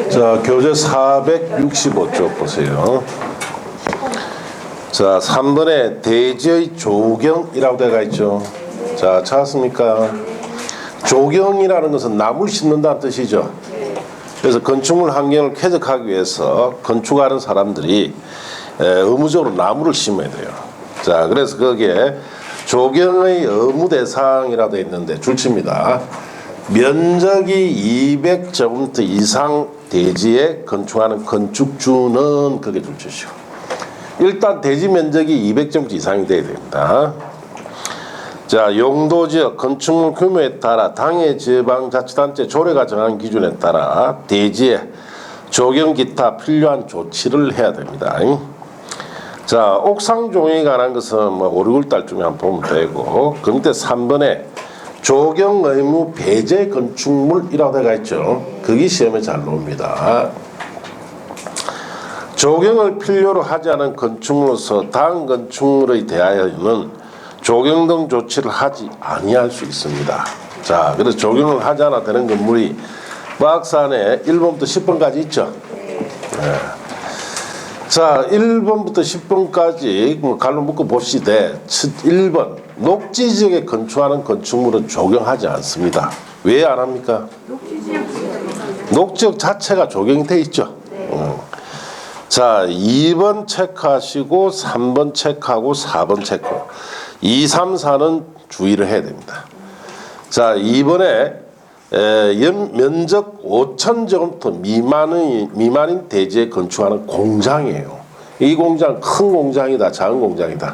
자, 교재 465쪽 보세요. 자, 3번에 대지의 조경이라고 되어 있죠. 자, 찾았습니까? 조경이라는 것은 나무를 심는다는 뜻이죠. 그래서 건축물 환경을 쾌적하기 위해서 건축하는 사람들이 의무적으로 나무를 심어야 돼요. 자, 그래서 거기에 조경의 의무 대상이라고 되어 있는데 줄칩니다. 면적이 200제곱미터 이상 대지에 건축하는 건축주는 그게 줄치죠. 일단 대지 면적이 200제곱미터 이상이 돼야 됩니다. 자, 용도지역 건축물 규모에 따라 당해 지방자치단체 조례가 정한 기준에 따라 대지에 조경 기타 필요한 조치를 해야 됩니다. 자, 옥상 조경에 관한 것은 뭐 5, 6월달쯤에 한번 보면 되고, 그 밑에 3번에 조경 의무 배제 건축물이라고 되어 있죠. 그게 시험에 잘 나옵니다. 조경을 필요로 하지 않은 건축물로서 다음 건축물에 대하여는 조경 등 조치를 하지 아니할 수 있습니다. 자, 그래서 조경을 하지 않아 되는 건물이 박스 안에 1번부터 10번까지 있죠. 네. 자, 1번부터 10번까지 갈로 묶어 보시되 1번 녹지지역에 건축하는 건축물은 조경하지 않습니다. 왜 안 합니까? 녹지역 자체가 조경이 돼 있죠. 자, 2번 체크하시고 3번 체크하고 4번 체크. 2, 3, 4는 주의를 해야 됩니다. 자, 2번에 면적 5,000제곱미터 미만인 대지에 건축하는 공장이에요. 이 공장 큰 공장이다, 작은 공장이다?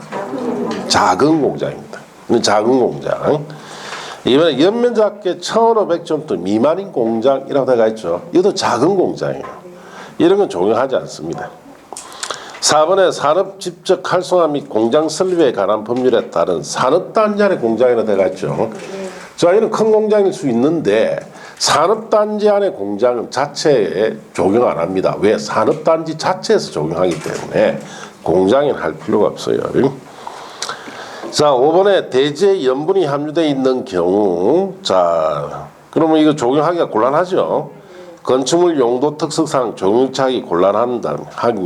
작은 공장입니다. 작은 공장. 이번에 연면적계 1,500제곱미터 미만인 공장이라고 되어 있죠. 이것도 작은 공장이에요. 이런 건 적용하지 않습니다. 4번에 산업 집적 활성화 및 공장 설립에 관한 법률에 따른 산업단지 안의 공장이라고 되어 있죠. 자, 이런 큰 공장일 수 있는데 산업단지 안의 공장은 자체에 적용 안 합니다. 왜? 산업단지 자체에서 적용하기 때문에 공장에는 할 필요가 없어요. 자, 5번에 대지에 염분이 함유되어 있는 경우, 자, 그러면 이거 적용하기가 곤란하죠. 건축물 용도 특성상 적용하기 곤란한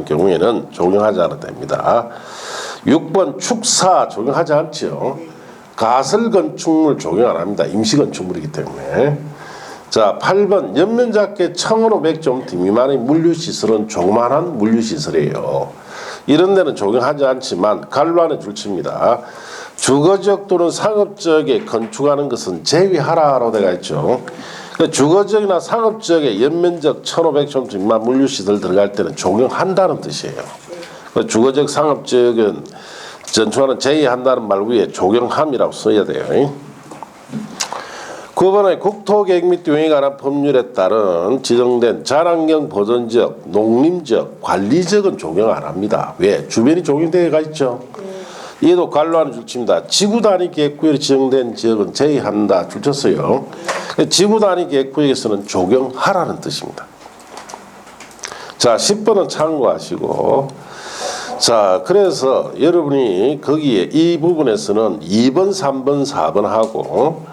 경우에는 적용하지 않아도 됩니다. 6번 축사 적용하지 않죠. 가설 건축물 적용 안 합니다. 임시 건축물이기 때문에. 자, 8번 연면적계 1,500제곱미터 미만의 물류시설은 조그만한 물류시설이에요. 이런 데는 적용하지 않지만 갈로 안에 줄칩니다. 주거지역 또는 상업지역에 건축하는 것은 제외하라라고 되어 있죠. 주거지역이나 상업지역에 연면적 1,500제곱미터 미만 물류시설 들어갈 때는 적용한다는 뜻이에요. 주거지역, 상업지역은 전축하는 제외한다는 말 위에 적용함이라고 써야 돼요. 9번에 국토계획 및 용역에 관한 법률에 따른 지정된 자연환경 보존지역, 농림지역, 관리지역은 적용 안 합니다. 왜? 주변이 적용되어 있죠. 얘도 갈로 안에 줄칩니다. 지구단위 계획구역에 지정된 지역은 제외한다 줄쳤어요. 지구단위 계획구역에서는 적용하라는 뜻입니다. 자, 10번은 참고하시고, 자, 그래서 여러분이 거기에 이 부분에서는 2번, 3번, 4번 하고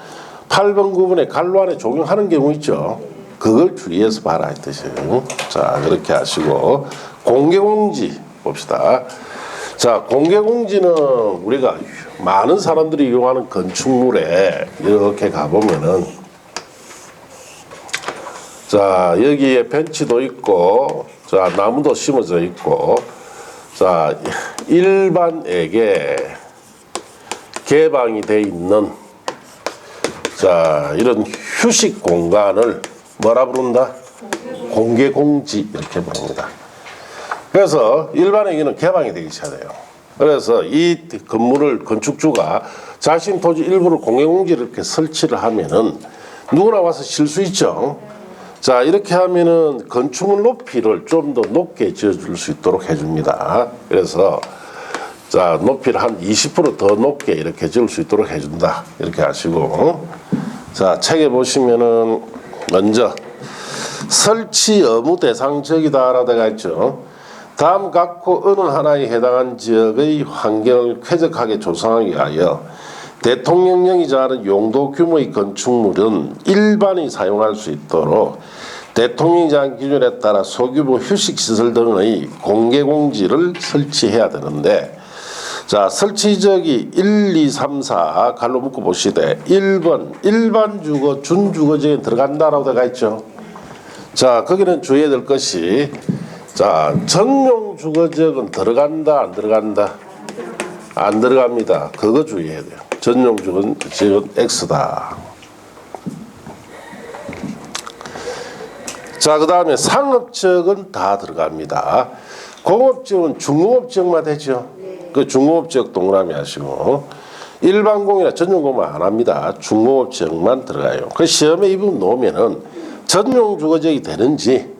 8번, 9번에 갈로 안에 적용하는 경우 있죠. 그걸 주의해서 봐라 이 뜻이에요. 자, 그렇게 하시고 공개공지 봅시다. 자, 공개공지는 우리가 많은 사람들이 이용하는 건축물에 이렇게 가보면은, 자, 여기에 벤치도 있고, 자, 나무도 심어져 있고, 자, 일반에게 개방이 돼 있는, 자, 이런 휴식 공간을 뭐라 부른다? 공개공지 이렇게 부릅니다. 그래서 일반에게는 개방이 되기 시작해요. 그래서 이 건물을 건축주가 자신 토지 일부를 공개공지를 이렇게 설치를 하면은 누구나 와서 쉴 수 있죠. 자, 이렇게 하면은 건축물 높이를 좀 더 높게 지어줄 수 있도록 해줍니다. 그래서 자, 높이를 한 20% 더 높게 이렇게 지을 수 있도록 해준다. 이렇게 하시고, 자, 책에 보시면은 먼저 설치 의무 대상 지역이다라고 되어 있죠. 다음 각호 어느 하나에 해당한 지역의 환경을 쾌적하게 조성하기 위하여 대통령령이 정하는 용도 규모의 건축물은 일반이 사용할 수 있도록 대통령이 정한 기준에 따라 소규모 휴식시설 등의 공개공지를 설치해야 되는데, 자, 설치지역이 1, 2, 3, 4 갈로 묶어 보시되 1번 일반 주거, 준주거지에 들어간다라고 되어 있죠. 자, 거기는 주의해야 될 것이, 자, 전용 주거지역은 들어간다, 안 들어간다? 안 들어갑니다. 그거 주의해야 돼요. 전용 주거지역은 X다. 자, 그 다음에 상업지역은 다 들어갑니다. 공업지역은 중공업지역만 되죠. 그 중공업지역 동그라미 하시고, 일반공이나 전용공은 안 합니다. 중공업지역만 들어가요. 그 시험에 이 부분 놓으면은 전용 주거지역이 되는지,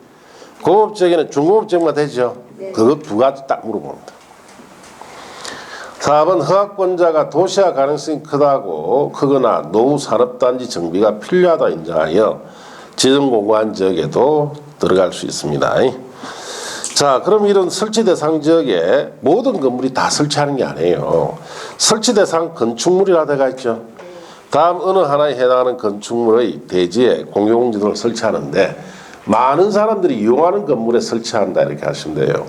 공업지역에는 중공업지역만 되죠. 그거 두 가지 딱 물어봅니다. 4번 허가권자가 도시화 가능성이 크거나 노후 산업단지 정비가 필요하다 인정하여 지정 공고한 지역에도 들어갈 수 있습니다. 자, 그럼 이런 설치 대상 지역에 모든 건물이 다 설치하는 게 아니에요. 설치 대상 건축물이라 되어 있죠. 다음 어느 하나에 해당하는 건축물의 대지에 공개공지 등을 설치하는데, 많은 사람들이 이용하는 건물에 설치한다 이렇게 하시면 돼요.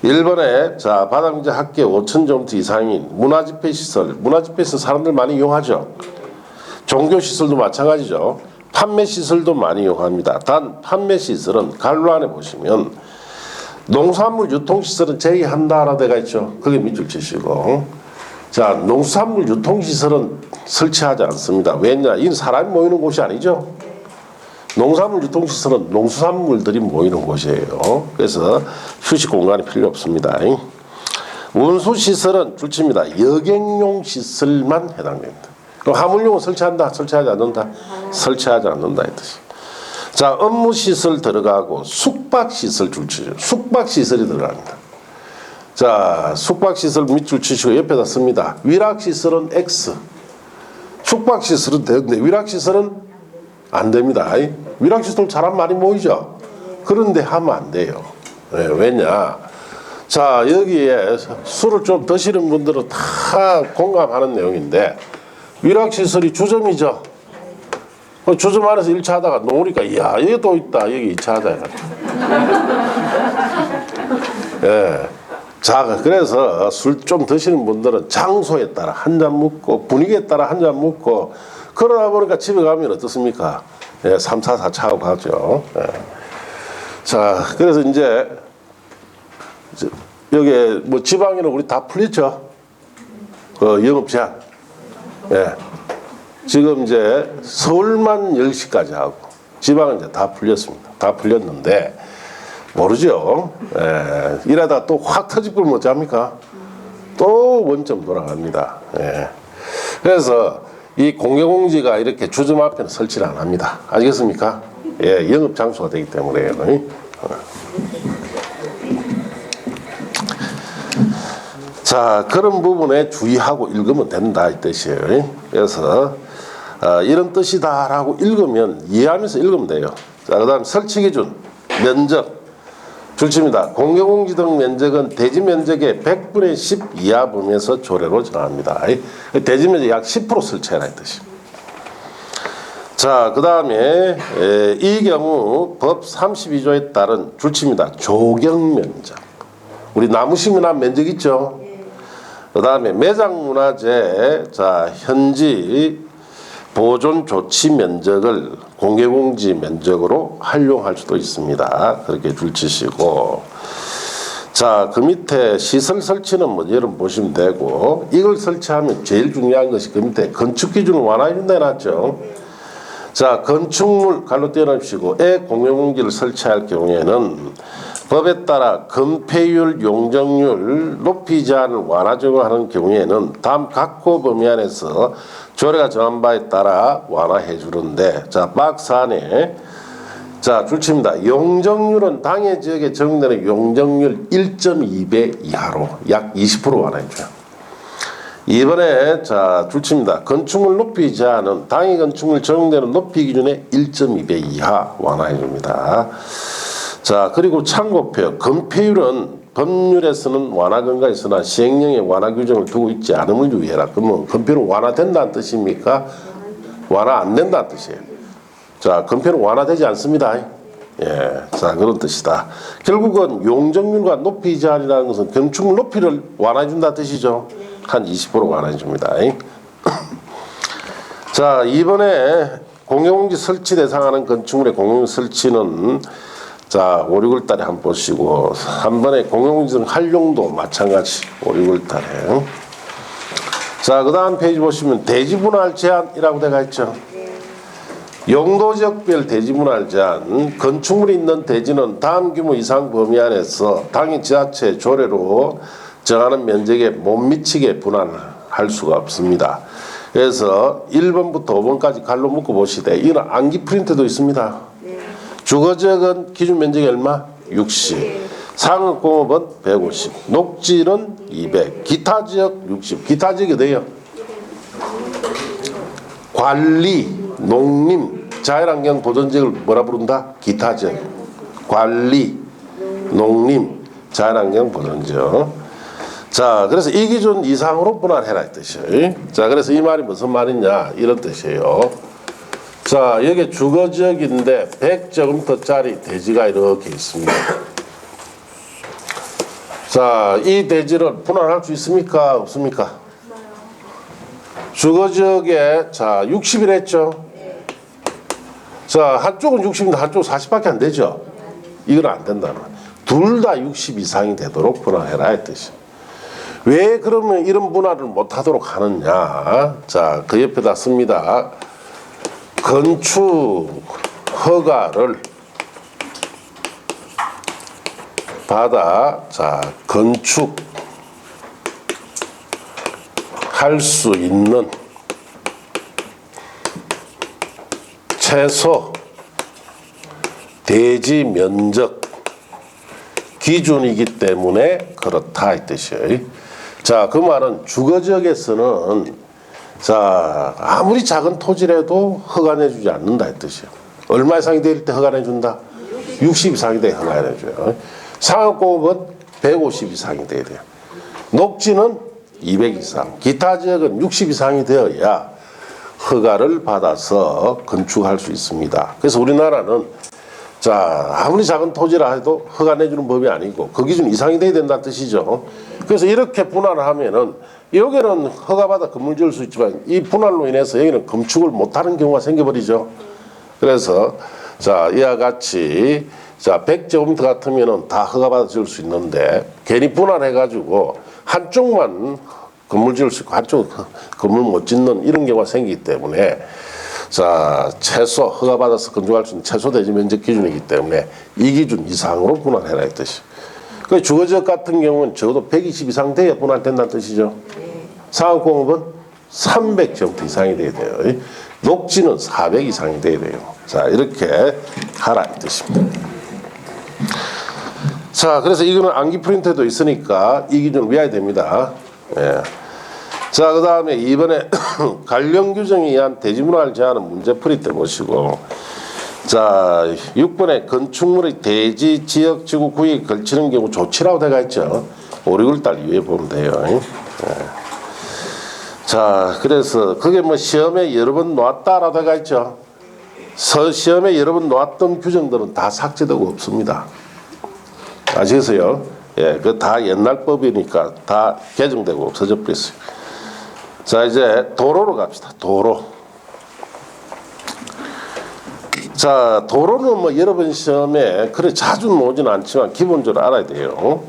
1번에 자, 바닥면적 합계 5,000제곱미터 이상인 문화집회시설, 문화집회시설 사람들 많이 이용하죠. 종교시설도 마찬가지죠. 판매시설도 많이 이용합니다. 단 판매시설은 갈로 안에 보시면 농산물 유통시설은 제외한다라고 되어 있죠. 그게 밑줄 치시고, 자, 농산물 유통시설은 설치하지 않습니다. 왜냐? 이는 사람이 모이는 곳이 아니죠. 농산물 유통시설은 농수산물들이 모이는 곳이에요. 그래서 휴식 공간이 필요 없습니다. 운수시설은 줄칩니다. 여객용 시설만 해당됩니다. 그럼 화물용은 설치한다? 설치하지 않는다? 설치하지 않는다 이 뜻이. 자, 업무시설 들어가고 숙박시설 줄치죠. 숙박시설이 들어갑니다. 자, 숙박시설 밑줄 치시고 옆에다 씁니다. 위락시설은 X. 숙박시설은 되는데 위락시설은 안 됩니다. 위락시설 사람 많이 모이죠. 그런데 하면 안 돼요. 네, 왜냐? 자, 여기에 술을 좀 드시는 분들은 다 공감하는 내용인데, 위락시설이 주점이죠. 주점 안에서 1차 하다가 놓으니까, 이야, 여기 또 있다. 여기 2차 하자. 예. 자, 그래서 술 좀 드시는 분들은 장소에 따라 한 잔 먹고, 분위기에 따라 한 잔 먹고, 그러다 보니까 집에 가면 어떻습니까? 예, 3, 4, 4차 하고 가죠. 예. 자, 그래서 이제, 여기 뭐 지방에는 우리 다 풀렸죠? 영업 제한. 예. 지금 이제 서울만 10시까지 하고 지방은 이제 다 풀렸습니다. 다 풀렸는데 모르죠. 예. 이러다 또 확 터질 걸 못 잡니까? 또 원점 돌아갑니다. 예. 그래서 이 공개공지가 이렇게 주점 앞에는 설치를 안 합니다. 아시겠습니까? 예, 영업 장소가 되기 때문에요. 자, 그런 부분에 주의하고 읽으면 된다 이 뜻이에요. 그래서 이런 뜻이다라고 읽으면 이해하면서 읽으면 돼요. 자, 그 다음 설치 기준, 면적 줄칩니다. 공개공지 등 면적은 대지 면적의 100분의 10 이하 범위에서 조례로 정합니다. 대지 면적 약 10% 설치해라 이 뜻이. 자, 그 다음에 이 경우 법 32조에 따른 줄칩니다. 조경 면적. 우리 나무 심은한 면적 있죠. 그 다음에 매장문화재, 자, 현지 보존 조치 면적을 공개공지 면적으로 활용할 수도 있습니다. 그렇게 줄치시고, 자, 그 밑에 시설 설치는 뭐 여러분 보시면 되고, 이걸 설치하면 제일 중요한 것이 그 밑에 건축 기준을 완화해준다 해놨죠. 자, 건축물 갈로 떼어놓으시고 공개공지를 설치할 경우에는 법에 따라 건폐율, 용적률 높이지 않은 완화 적용하는 경우에는 다음 각호 범위 안에서 조례가 정한 바에 따라 완화해 주는데, 자, 박스 안에 자, 줄칩니다. 용적률은 당해 지역에 적용되는 용적률 1.2배 이하로 약 20% 완화해 줘요. 이번에 자, 줄칩니다. 건축물 높이 제한은 당해 건축물 적용되는 높이 기준의 1.2배 이하 완화해 줍니다. 자, 그리고 참고표 건폐율은 법률에서는 완화 근거가 있으나 시행령에 완화 규정을 두고 있지 않음을 유의해라. 그러면 건폐율은 완화된다는 뜻입니까? 완화 안 된다는 뜻이에요. 자, 건폐율은 완화되지 않습니다. 예, 자 그런 뜻이다. 결국은 용적률과 높이 제한이라는 것은 건축물 높이를 완화해준다 뜻이죠. 한 20% 완화해줍니다. 자 이번에 공용공지 설치 대상하는 건축물의 공용공지 설치는 자 5, 6월 달에 한번 보시고 한 번에 공용공지 활용도 마찬가지 5, 6월 달에. 자 그 다음 페이지 보시면 대지분할 제한이라고 되어 있죠. 용도지역별 대지분할 제한. 건축물이 있는 대지는 다음 규모 이상 범위 안에서 당일 지자체 조례로 정하는 면적에 못 미치게 분할할 수가 없습니다. 그래서 1번부터 5번까지 갈로 묶어 보시되 이건 암기 프린트도 있습니다. 주거지역은 기준 면적이 얼마? 60. 상업공업은 150. 녹지는 200. 기타지역 60. 기타지역이 돼요. 관리, 농림, 자연환경 보존지역을 뭐라 부른다? 기타지역. 관리, 농림, 자연환경 보존지역. 자, 그래서 이 기준 이상으로 분할해라 이 뜻이에요. 자, 그래서 이 말이 무슨 말이냐 이런 뜻이에요. 자, 여기 주거지역인데 100제곱미터짜리 대지가 이렇게 있습니다. 자, 이 대지를 분할할 수 있습니까? 없습니까? 주거지역에 자 60일 했죠. 자, 한쪽은 60인데 한쪽은 40밖에 안 되죠. 이건 안 된다는 거예요. 둘 다 60 이상이 되도록 분할해라 이 뜻이에요. 왜 그러면 이런 분할을 못하도록 하느냐? 자, 그 옆에다 씁니다. 건축 허가를 받아 자 건축 할 수 있는 최소 대지 면적 기준이기 때문에 그렇다 이 뜻이에요. 자, 그 말은 주거지역에서는 자 아무리 작은 토지라도 허가내주지 않는다 이 뜻이에요. 얼마 이상이 될 때 허가내준다? 60 이상이 돼 허가내줘요. 상업공업은 150 이상이 돼야 돼요. 녹지는 200 이상, 기타 지역은 60 이상이 되어야 허가를 받아서 건축할 수 있습니다. 그래서 우리나라는 자 아무리 작은 토지라 해도 허가 내주는 법이 아니고 그 기준 이상이 돼야 된다는 뜻이죠. 그래서 이렇게 분할을 하면은 여기는 허가받아 건물 지을 수 있지만 이 분할로 인해서 여기는 건축을 못하는 경우가 생겨버리죠. 그래서 자 이와 같이 자 100제곱미터 같으면은 다 허가받아 지을 수 있는데 괜히 분할해가지고 한쪽만 건물 지을 수 있고 한쪽 건물 못 짓는 이런 경우가 생기기 때문에 자 최소 허가받아서 건축할 수 있는 최소 대지 면적 기준이기 때문에 이 기준 이상으로 분할해라 이 뜻이. 그 주거지역 같은 경우는 적어도 120 이상 돼야 분할된다는 뜻이죠. 상업공업은 300제곱미터 이상이 돼야 돼요. 녹지는 400 이상이 돼야 돼요. 자 이렇게 하라 이 뜻입니다. 자 그래서 이거는 암기 프린터도 있으니까 이 기준을 외워야 됩니다. 예. 자 그 다음에 이번에 관련 규정에 의한 대지분할 제한은 문제풀이 때 보시고 자 6번에 건축물의 대지 지역 지구 구역에 걸치는 경우 조치라고 되어 있죠. 5, 6월달 이후에 보면 돼요. 예. 자 그래서 그게 뭐 시험에 여러 번 놓았다라고 되어 있죠. 시험에 여러 번 놓았던 규정들은 다 삭제되고 없습니다. 아시겠어요? 예, 그 다 옛날 법이니까 다 개정되고 없어져 버렸어요. 자 이제 도로로 갑시다. 도로. 자 도로는 뭐 여러 번 시험에 그래 자주는 오지는 않지만 기본적으로 알아야 돼요.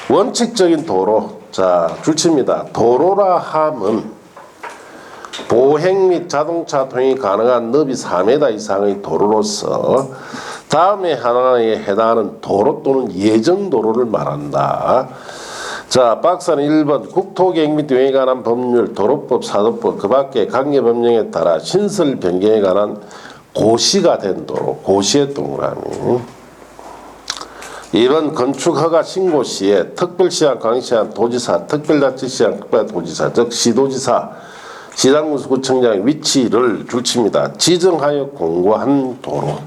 원칙적인 도로. 자 줄칩니다. 도로라 함은 보행 및 자동차 통행이 가능한 너비 4m 이상의 도로로서 다음에 하나에 해당하는 도로 또는 예정도로를 말한다. 자 박스는 1번 국토계획 및 통행에 관한 법률 도로법 사도법 그 밖에 관계법령에 따라 신설 변경에 관한 고시가 된 도로 고시의 동그라미. 2번 건축허가 신고 시에 특별시장 광시장 도지사 특별자치시장 특별도지사 즉 시도지사 시장군수구청장의 위치를 줄칩니다. 지정하여 공고한 도로.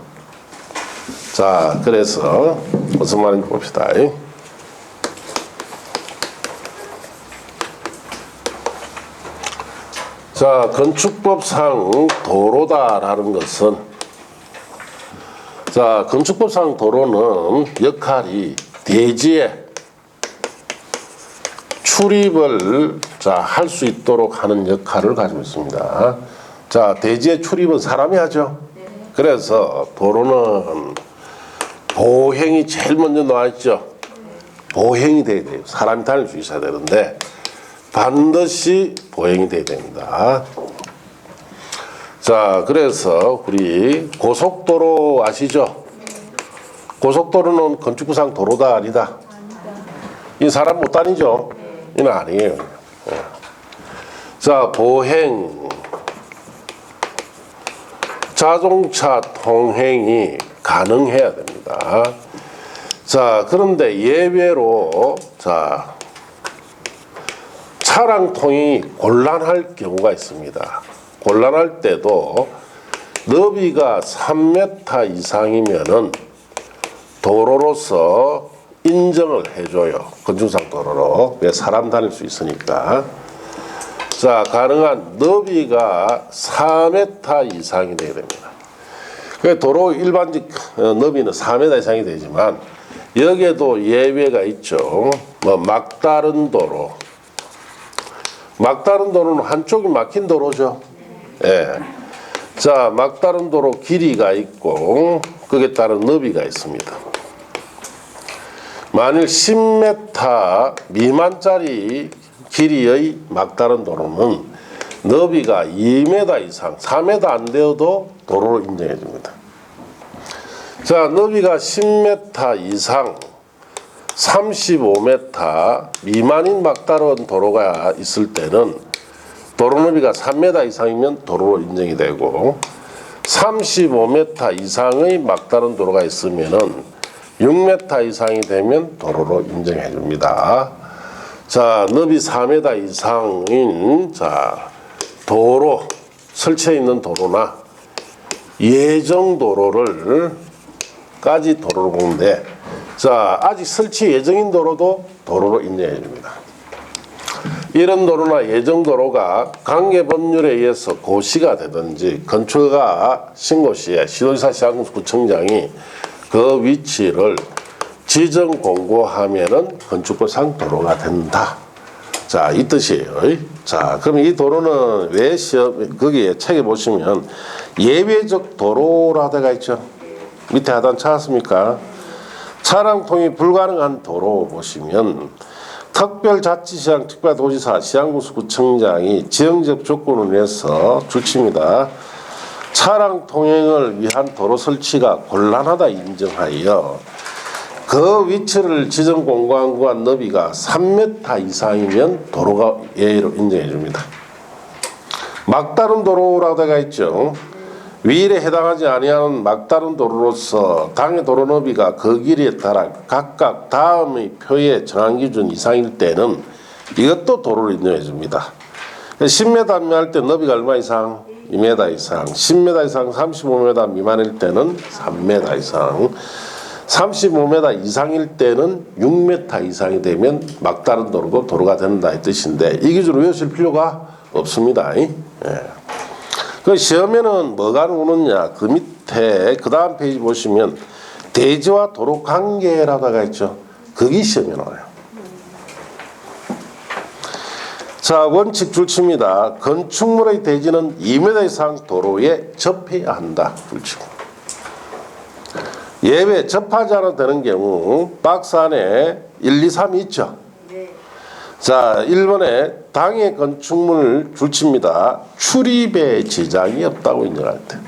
자 그래서 무슨 말인지 봅시다. 자 건축법상 도로다라는 것은 자, 건축법상 도로는 역할이 대지에 출입을 할 수 있도록 하는 역할을 가지고 있습니다. 자, 대지에 출입은 사람이 하죠. 그래서 도로는 보행이 제일 먼저 나와 있죠. 보행이 돼야 돼요. 사람이 다닐 수 있어야 되는데 반드시 보행이 돼야 됩니다. 자, 그래서 우리 고속도로 아시죠? 고속도로는 건축부상 도로다 아니다? 이 사람 못 다니죠? 이는 아니에요. 자, 보행, 자동차 통행이 가능해야 됩니다. 자, 그런데 예외로 차량 통행이 곤란할 경우가 있습니다. 곤란할 때도 너비가 3m 이상이면은 도로로서 인정을 해줘요. 건축상 도로로. 왜 사람 다닐 수 있으니까. 자, 가능한 너비가 4m 이상이 돼야 됩니다. 도로 일반적 너비는 4m 이상이 되지만 여기에도 예외가 있죠. 뭐 막다른 도로. 막다른 도로는 한쪽이 막힌 도로죠. 예. 자, 막다른 도로 길이가 있고 거기에 따른 너비가 있습니다. 만일 10m 미만짜리 길이의 막다른 도로는 너비가 2m 이상, 4m 안 되어도 도로로 인정해 줍니다. 자, 너비가 10m 이상, 35m 미만인 막다른 도로가 있을 때는 도로 너비가 3m 이상이면 도로로 인정이 되고 35m 이상의 막다른 도로가 있으면은 6m 이상이 되면 도로로 인정해 줍니다. 자, 너비 4m 이상인 도로 설치해 있는 도로나 예정 도로를 까지 도로로 보는데 아직 설치 예정인 도로도 도로로 인정해 줍니다. 이런 도로나 예정 도로가 관계 법률에 의해서 고시가 되든지 건축허가 신고 시에 시도지사 시장구청장이 그 위치를 지정 공고하면은 건축법상 도로가 된다. 자, 이 뜻이에요. 자, 그럼 이 도로는 왜 거기에 책에 보시면 예외적 도로라 되어 있죠. 밑에 하단 찾았습니까? 차량 통이 불가능한 도로 보시면 특별자치시장, 특별도지사, 시장구청장이 지형적 조건을 위해서 줄칩니다. 차량 통행을 위한 도로 설치가 곤란하다 인정하여 그 위치를 지정 공고한 구간 너비가 3m 이상이면 도로가 예외로 인정해 줍니다. 막다른 도로라고 되어 있죠. 위일에 해당하지 아니하는 막다른 도로로서 당해 도로 너비가 그 길이에 따라 각각 다음의 표의 정한 기준 이상일 때는 이것도 도로를 인정해 줍니다. 10m 미만일 때 너비가 얼마 이상? 2m 이상. 10m 이상 35m 미만일 때는 3m 이상. 35m 이상일 때는 6m 이상이 되면 막다른 도로도 도로가 된다 이 뜻인데 이 기준을 외우실 필요가 없습니다. 예. 그 시험에는 뭐가 나오느냐? 그 밑에 그 다음 페이지 보시면 대지와 도로 관계라다가 있죠. 거기 시험에 나와요. 자, 원칙 줄칩니다. 건축물의 대지는 2m 이상 도로에 접해야 한다. 줄치고. 예외 접하지 않아도 되는 경우 박스 안에 1, 2, 3이 있죠. 자, 1번에 당해 건축물 줄칩니다. 출입에 지장이 없다고 인정할 때.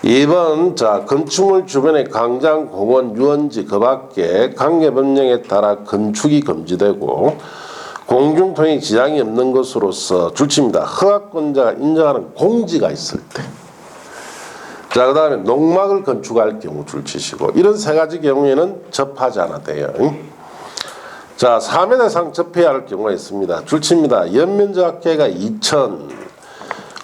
2번, 건축물 주변의 광장, 공원, 유원지 그 밖에 관계법령에 따라 건축이 금지되고 공중통행 지장이 없는 것으로서 줄칩니다. 허가권자가 인정하는 공지가 있을 때. 자, 그 다음에 농막을 건축할 경우 줄치시고 이런 세 가지 경우에는 접하지 않아도 돼요. 자, 4m 이상 접해야 할 경우가 있습니다. 줄칩니다. 연면적 합계가 2,000,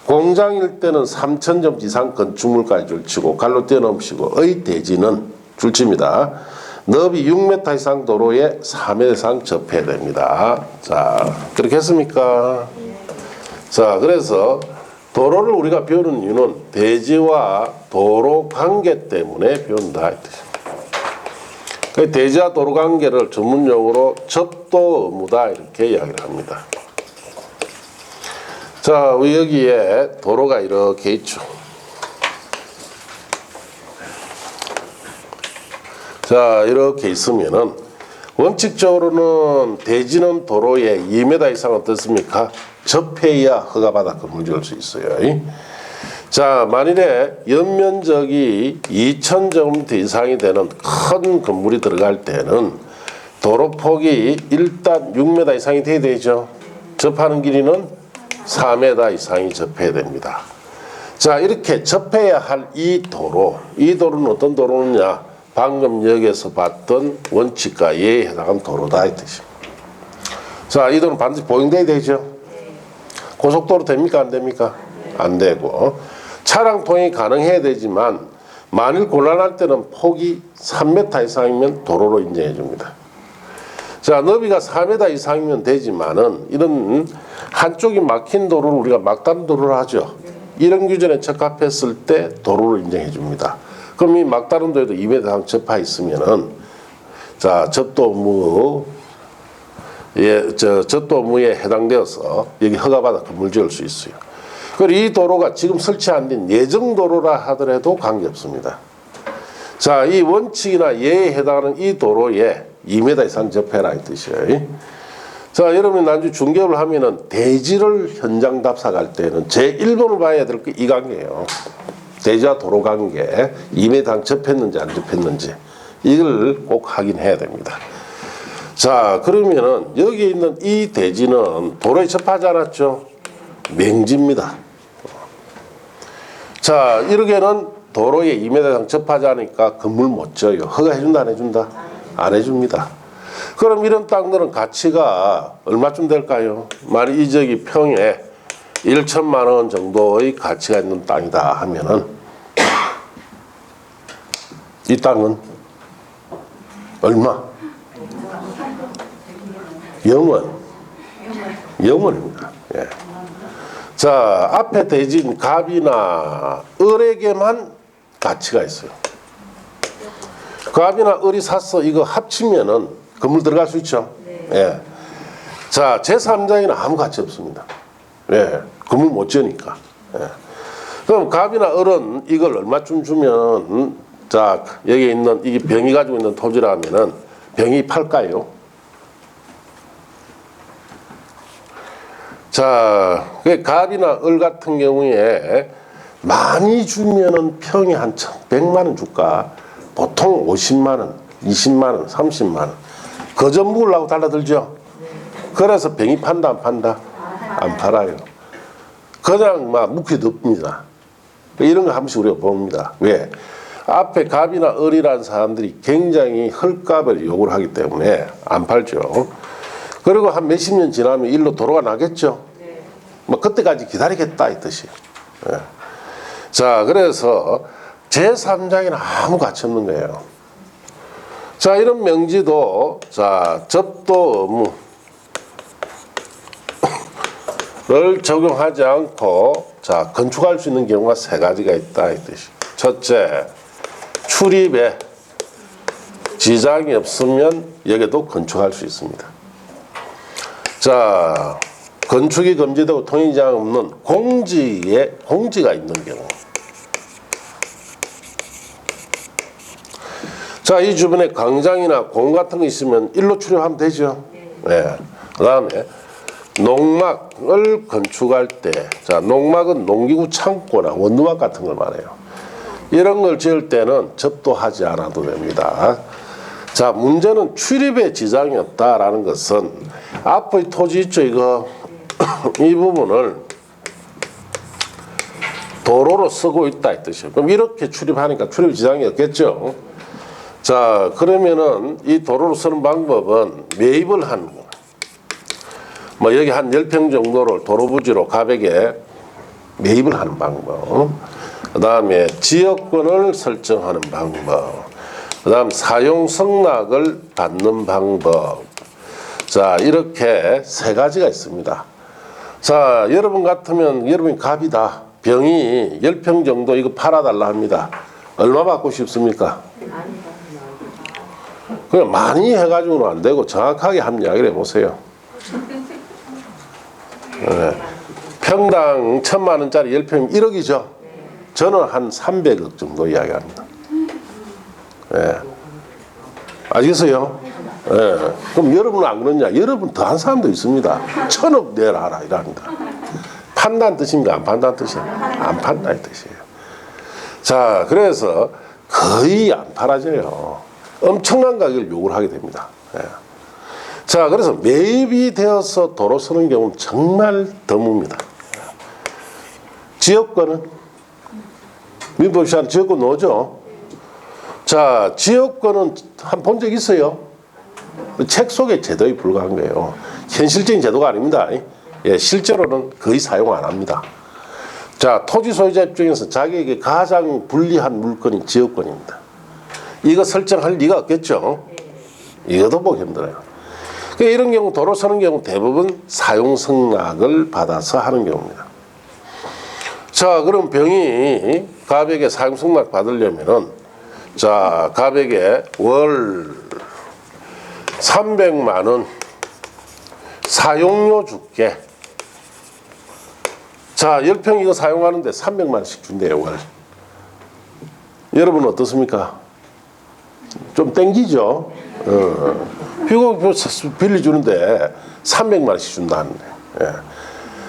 공장일 때는 3,000점 이상 건축물까지 줄치고 갈로 떼어넘으시고 의 대지는 줄칩니다. 너비 6m 이상 도로에 4m 이상 접해야 됩니다. 자, 그렇게 했습니까? 자, 그래서 도로를 우리가 배우는 이유는 대지와 도로 관계 때문에 배운다. 대지와 도로 관계를 전문용어로 접도 의무다 이렇게 이야기를 합니다. 자, 여기에 도로가 이렇게 있죠. 자, 이렇게 있으면은 원칙적으로는 대지는 도로에 2m 이상 어떻습니까? 접해야 허가받아 건물 지을 수 있어요. 자, 만일에 연면적이 2,000제곱미터 이상이 되는 큰 건물이 들어갈 때는 도로폭이 일단 6m 이상이 돼야 되죠. 접하는 길이는 4m 이상이 접해야 됩니다. 자, 이렇게 접해야 할 이 도로는 어떤 도로느냐? 방금 여기에서 봤던 원칙과 예에 해당하는 도로다 이 뜻이에요. 자, 이 도로는 반드시 보행돼야 되죠. 고속도로 됩니까? 안 됩니까? 안 되고 차량 통행이 가능해야 되지만 만일 곤란할 때는 폭이 3m 이상이면 도로로 인정해 줍니다. 자, 너비가 4m 이상이면 되지만은 이런 한쪽이 막힌 도로를 우리가 막다른 도로를 하죠. 이런 규정에 적합했을 때 도로로 인정해 줍니다. 그럼 이 막다른 도로에도 2m 이상 접하 있으면은 자, 접도 의무에 해당되어서 여기 허가받아 건물 지을 수 있어요. 그리고 이 도로가 지금 설치 안 된 예정 도로라 하더라도 관계없습니다. 자, 이 원칙이나 예에 해당하는 이 도로에 2m 이상 접해라 이 뜻이에요. 자, 여러분이 나중에 중개업을 하면은 대지를 현장 답사갈 때는 제1번을 봐야 될 게 이 관계예요. 대지와 도로 관계 2m 이상 접했는지 안 접했는지 이걸 꼭 확인해야 됩니다. 자, 그러면은 여기 있는 이 대지는 도로에 접하지 않았죠? 맹지입니다. 자, 이렇게는 도로에 2m 이상 접하지 않으니까 건물 못 지어요. 허가해준다 안 해준다? 안 해줍니다. 그럼 이런 땅들은 가치가 얼마쯤 될까요? 만약 이 지역이 평에 1천만 원 정도의 가치가 있는 땅이다 하면은 이 땅은 얼마? 0원입니다. 예. 자, 앞에 대진 갑이나 을에게만 가치가 있어요. 갑이나 을이 샀어 이거 합치면은 건물 들어갈 수 있죠. 예. 자, 제3자에는 아무 가치 없습니다. 예. 건물 못 지으니까. 예. 그럼 갑이나 을은 이걸 얼마쯤 주면 자, 여기 있는 이게 병이 가지고 있는 토지라면은 병이 팔까요? 자, 갑이나 을 같은 경우에 많이 주면은 평에 한 100만 원 줄까? 보통 50만 원, 20만 원, 30만 원. 그 전 묵으려고 달라들죠. 그래서 병이 판다 안 판다? 안 팔아요. 그냥 막 묵히도 없습니다. 이런 거 한 번씩 우리가 봅니다. 왜? 앞에 갑이나 을이라는 사람들이 굉장히 헐값을 요구를 하기 때문에 안 팔죠. 그리고 한 몇십 년 지나면 일로 도로가 나겠죠. 뭐 그때까지 기다리겠다 이 뜻이에요. 예. 자, 그래서 제3장에는 아무 가치 없는 거예요. 자, 이런 명지도 자, 접도 의무를 적용하지 않고 자, 건축할 수 있는 경우가 세 가지가 있다 이 뜻이에요. 첫째, 출입에 지장이 없으면 여기도 건축할 수 있습니다. 자, 건축이 금지되고 통행지장 없는 공지가 있는 경우. 자, 이 주변에 광장이나 공 같은 거 있으면 일로 출입하면 되죠. 네. 그 다음에 농막을 건축할 때, 자, 농막은 농기구 창고나 원두막 같은 걸 말해요. 이런 걸 지을 때는 접도하지 않아도 됩니다. 자, 문제는 출입에 지장이 없다라는 것은 앞의 토지 있죠, 이거. 이 부분을 도로로 쓰고 있다 이 뜻이에요. 그럼 이렇게 출입하니까 출입 지장이 없겠죠. 자, 그러면은 이 도로로 쓰는 방법은 매입을 하는 거. 뭐 여기 한 10평 정도를 도로 부지로 가백에 매입을 하는 방법. 그 다음에 지역권을 설정하는 방법. 그 다음 사용 승낙을 받는 방법. 자, 이렇게 세 가지가 있습니다. 자, 여러분 같으면 여러분이 갑이다. 병이 10평 정도 이거 팔아달라 합니다. 얼마 받고 싶습니까? 그냥 많이 해가지고는 안 되고 정확하게 한번 이야기를 해보세요. 네. 평당 1,000만 원짜리 10평 1억이죠. 저는 한 300억 정도 이야기합니다. 네. 아시겠어요? 네. 그럼 여러분은 안 그러냐? 여러분 더한 사람도 있습니다. 1,000억 내라 이랍니다. 판단 뜻입니까? 안 판단 뜻이에요? 안 판단의 뜻이에요. 자, 그래서 거의 안 팔아져요. 엄청난 가격을 요구를 하게 됩니다. 네. 자, 그래서 매입이 되어서 도로 서는 경우는 정말 드뭅니다. 지역권은 민법시한 지역권 나오죠. 자, 지역권은 한 본 적 있어요? 책 속의 제도에 불과한 거예요. 현실적인 제도가 아닙니다. 예, 실제로는 거의 사용 안 합니다. 자, 토지 소유자 입장에서 자기에게 가장 불리한 물건이 지역권입니다. 이거 설정할 리가 없겠죠. 이것도 보기 힘들어요. 그러니까 이런 경우 도로 서는 경우 대부분 사용승낙을 받아서 하는 경우입니다. 자, 그럼 병이 갑에게 사용승낙 받으려면은 자, 갑에게 월 300만 원 사용료 줄게. 자, 10평 이거 사용하는데 300만 원씩 준대요, 월. 여러분 어떻습니까? 좀 땡기죠? 이거 빌려주는데 300만 원씩 준다는데. 예.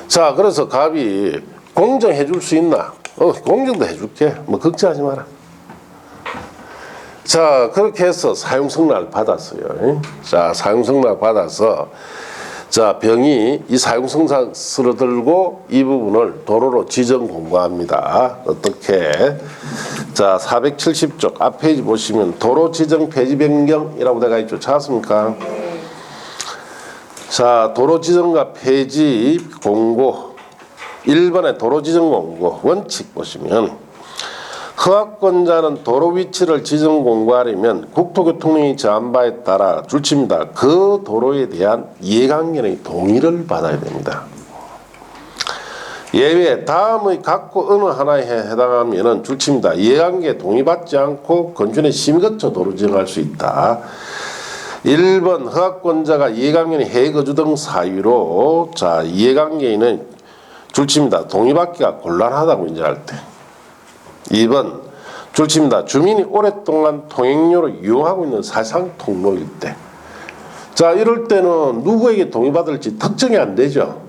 자, 그래서 갑이 공정해 줄 수 있나? 공정도 해줄게. 뭐 걱정하지 마라. 자, 그렇게 해서 사용승낙을 받았어요. 자, 사용승낙 받아서 자, 병이 이 사용승낙서를 들고 이 부분을 도로로 지정 공고합니다. 어떻게? 자, 470쪽 앞 페이지 보시면 도로 지정 폐지 변경이라고 되어 있죠. 찾았습니까? 자, 도로 지정과 폐지 공고 1번의 도로 지정 공고 원칙 보시면 허가권자는 도로 위치를 지정 공고하려면 국토교통령이 정한 바에 따라 줄칩니다. 그 도로에 대한 이해관계의 동의를 받아야 됩니다. 예외 다음의 각고 어느 하나에 해당하면 줄칩니다. 이해관계 동의받지 않고 건축의 심의 거쳐 도로 지정할 수 있다. 1번 허가권자가 이해관계인 해거주 등 사유로 자, 이해관계인은 줄칩니다. 동의받기가 곤란하다고 인정할 때. 2번 줄칩니다. 주민이 오랫동안 통행료를 이용하고 있는 사상 통로일 때. 자, 이럴 때는 누구에게 동의받을지 특정이 안 되죠.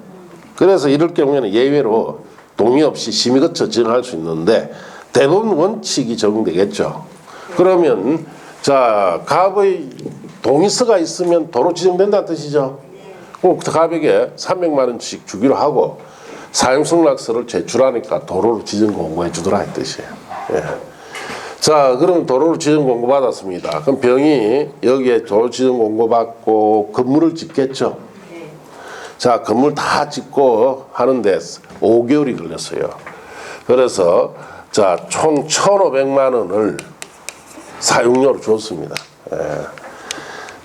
그래서 이럴 경우에는 예외로 동의 없이 심의 거쳐 지정할 수 있는데 대부분 원칙이 적용되겠죠. 그러면 자, 갑의 동의서가 있으면 도로 지정된다는 뜻이죠. 그럼 갑에게 300만 원씩 주기로 하고 사용승낙서를 제출하니까 도로를 지정 공고해 주더라 이 뜻이에요. 예. 자, 그럼 도로를 지정 공고 받았습니다. 그럼 병이 여기에 도로 지정 공고 받고 건물을 짓겠죠. 자, 건물 다 짓고 하는데 5개월이 걸렸어요. 그래서 자, 총 1,500만 원을 사용료로 줬습니다. 예.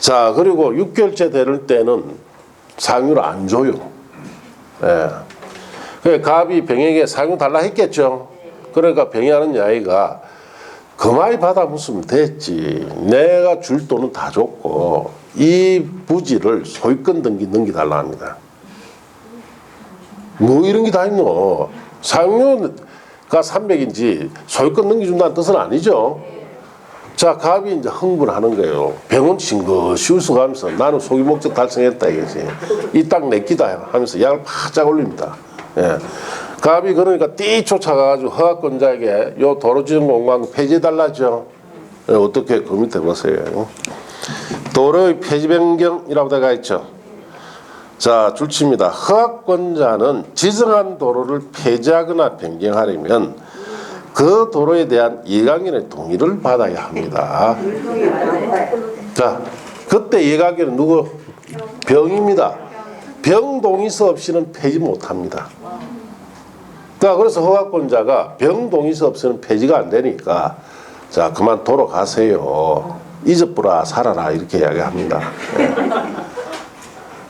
자, 그리고 6개월째 되는 때는 사용료를 안 줘요. 예. 갑이 병에게 사용 달라 했겠죠. 그러니까 병이 하는 이야기가 그만이 받아먹으면 됐지. 내가 줄 돈은 다 줬고 이 부지를 소유권 등기 넘기달라 합니다. 뭐 이런 게 다 있노. 사용료가 300인지 소유권 넘겨준다는 뜻은 아니죠. 자, 갑이 이제 흥분하는 거예요. 병은 싱긋이 웃어가면서 나는 소유 목적 달성했다 이거지. 이 땅 내 끼다 하면서 약을 바짝 올립니다. 예. 갑이 그러니까 띠 쫓아가가지고 허가권자에게 요 도로 지정 공고한 폐지해달라죠. 예, 어떻게 그 밑에 보세요. 도로의 폐지 변경이라고 되어 있죠. 자, 줄칩니다. 허가권자는 지정한 도로를 폐지하거나 변경하려면 그 도로에 대한 이해관계의 동의를 받아야 합니다. 자, 그때 이해관계는 누구? 병입니다. 병 동의서 없이는 폐지 못합니다. 자, 그래서 허가권자가 병 동의서 없이는 폐지가 안 되니까 자, 그만 도로 가세요. 잊어버라 살아라 이렇게 이야기합니다. 네.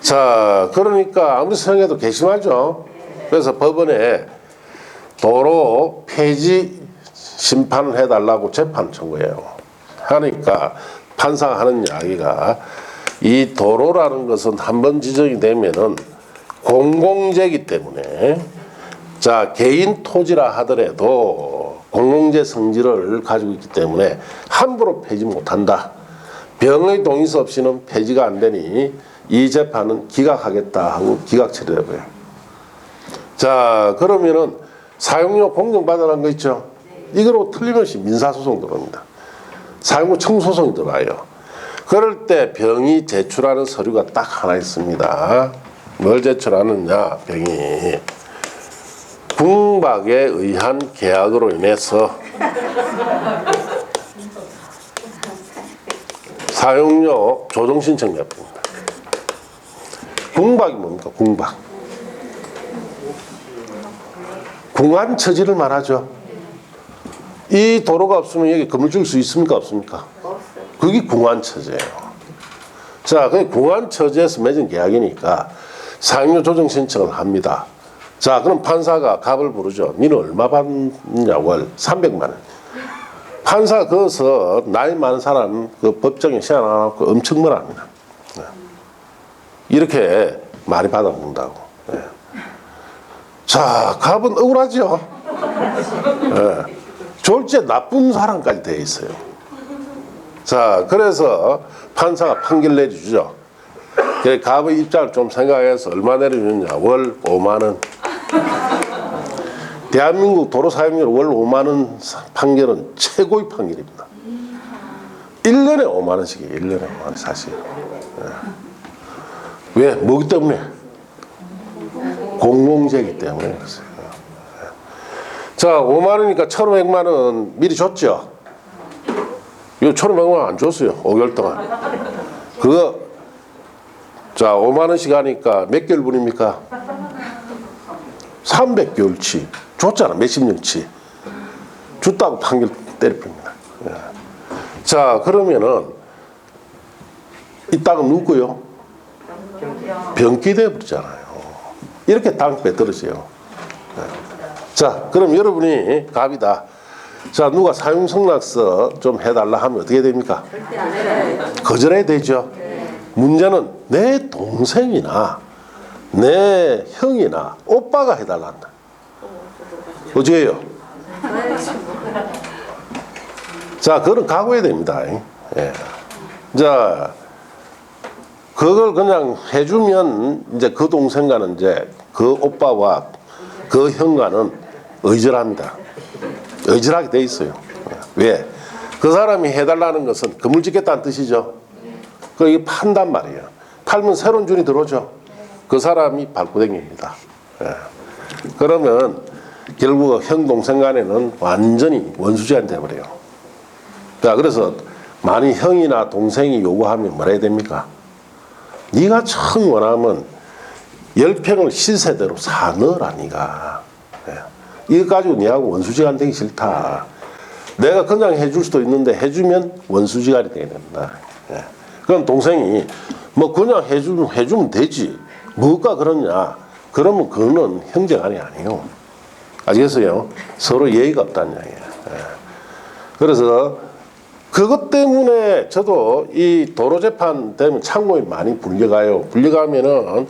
자, 그러니까 아무리 생각해도 괘씸하죠. 그래서 법원에 도로 폐지 심판을 해달라고 재판 청구해요. 하니까 판사가 하는 이야기가 이 도로라는 것은 한번 지정이 되면은 공공재이기 때문에 자, 개인 토지라 하더라도 공공재 성질을 가지고 있기 때문에 함부로 폐지 못한다. 병의 동의서 없이는 폐지가 안 되니 이 재판은 기각하겠다 하고 기각 처리해버려요. 자, 그러면은 사용료 공정받아라는 거 있죠. 이거로 틀림없이 민사소송 들어옵니다. 사용료 청소송이 들어와요. 그럴 때 병이 제출하는 서류가 딱 하나 있습니다. 뭘 제출하느냐, 병이. 궁박에 의한 계약으로 인해서 사용료 조정 신청 냅니다. 궁박이 뭡니까? 궁박. 궁한 처지를 말하죠. 이 도로가 없으면 여기 건물 지을 수 있습니까? 없습니까? 그게 궁한 처지예요. 자, 그 궁한 처지에서 맺은 계약이니까 사용료 조정 신청을 합니다. 자, 그럼 판사가 갑을 부르죠. 니는 얼마 받느냐? 월 300만 원. 판사가 거기서 나이 많은 사람 그 법정에 시간 안 하고 엄청 뭐랍니다. 이렇게 많이 받아먹는다고. 자, 갑은 억울하죠. 졸지에 나쁜 사람까지 되어 있어요. 자, 그래서 판사가 판결 내주죠. 갑의 입장을 좀 생각해서 얼마 내려주느냐? 월 5만 원. 대한민국 도로 사용료 월 5만 원 판결은 최고의 판결입니다. 1년에 5만 원씩이에요. 1년에 5만 원 사실. 왜? 뭐기 때문에? 공공재이기 때문에 그랬어요. 자, 5만 원이니까 1,500만 원 미리 줬죠. 이 1,500만 원 안 줬어요. 5개월 동안. 그거 자, 5만 원씩 하니까 몇 개월분입니까? 300개월치. 줬잖아. 몇십 년치. 줬다고 판결 때려봅니다. 자, 그러면은 이 땅은 누구요? 병기 되어버리잖아요. 이렇게 땅 빼떨어져요. 자, 그럼 여러분이 갑이다. 자, 누가 사용승낙서 좀 해달라 하면 어떻게 됩니까? 거절해야 되죠. 문제는 내 동생이나 내 형이나 오빠가 해달란다. 어떻게 해요? 자, 그건 각오해야 됩니다. 예. 자, 그걸 그냥 해주면 이제 그 동생과는 이제 그 오빠와 그 형과는 의절합니다. 의절하게 돼 있어요. 왜? 그 사람이 해달라는 것은 건물 짓겠다는 뜻이죠. 그게 판단 말이에요. 팔면 새로운 준이 들어오죠. 그 사람이 발구댕기입니다. 예. 그러면 결국 형 동생 간에는 완전히 원수지간이 되어버려요. 자, 그래서 만약 형이나 동생이 요구하면 뭐라 해야 됩니까? 네가 참 원하면 10평을 시세대로 사넣으라 니가. 예. 이거 가지고 니하고 원수지간 되기 싫다. 내가 그냥 해줄 수도 있는데 해주면 원수지간이 되게 된다. 예. 그럼 동생이 뭐 그냥 해주면 되지. 뭐가 그러냐. 그러면 그거는 형제간이 아니에요. 아시겠어요? 서로 예의가 없다는 이야기예요. 예. 그래서 그것 때문에 저도 이 도로재판 되면 참고인 많이 불려가요. 불려가면은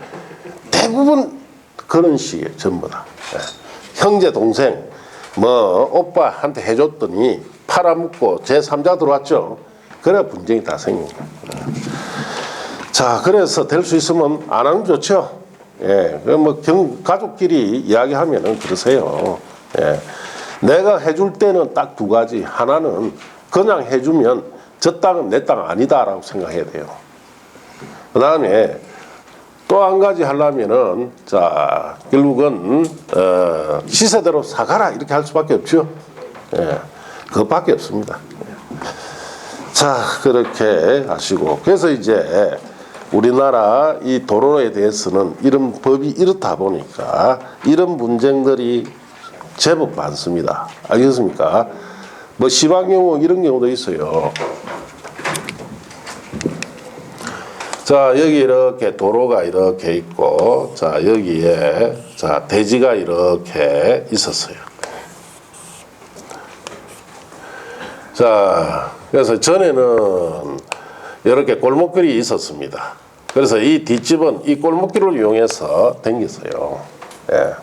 대부분 그런 식이에요. 전부 다. 예. 형제 동생 뭐 오빠한테 해줬더니 팔아먹고 제3자 들어왔죠. 그래 분쟁이 다 생깁니다. 자, 그래서 될 수 있으면 안 하면 좋죠. 예, 뭐 가족끼리 이야기하면은 그러세요. 예, 내가 해줄 때는 딱 두 가지. 하나는 그냥 해주면 저 땅은 내 땅 아니다라고 생각해야 돼요. 그 다음에 또 한 가지 하려면은 자, 결국은 시세대로 사가라 이렇게 할 수밖에 없죠. 예, 그것밖에 없습니다. 자, 그렇게 하시고 그래서 이제 우리나라 이 도로에 대해서는 이런 법이 이렇다 보니까 이런 분쟁들이 제법 많습니다. 알겠습니까? 뭐 시방 경우 이런 경우도 있어요. 자, 여기 이렇게 도로가 이렇게 있고, 자, 여기에, 자, 대지가 이렇게 있었어요. 자, 그래서 전에는 이렇게 골목길이 있었습니다. 그래서 이 뒷집은 이 골목길을 이용해서 댕겼어요. 예.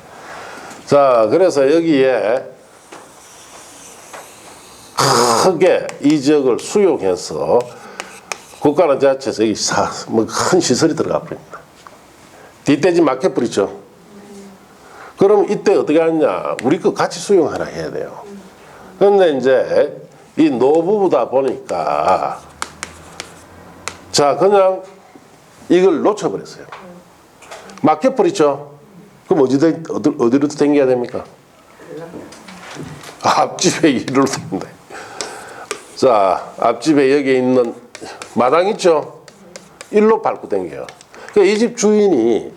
자, 그래서 여기에 크게 이 지역을 수용해서 국가는 자체에서 큰 시설이 들어가 버립니다. 뒷대지 막혀버리죠. 그럼 이때 어떻게 하느냐? 우리 거 같이 수용하라 해야 돼요. 그런데 이제 이 노부부다 보니까 자, 그냥 이걸 놓쳐버렸어요. 막혀버리죠. 그럼 어디로 댕겨야 됩니까? 앞집에 이리로 댕긴다. 자, 앞집에 여기 있는 마당 있죠? 일로 밟고 댕겨요. 이 집 주인이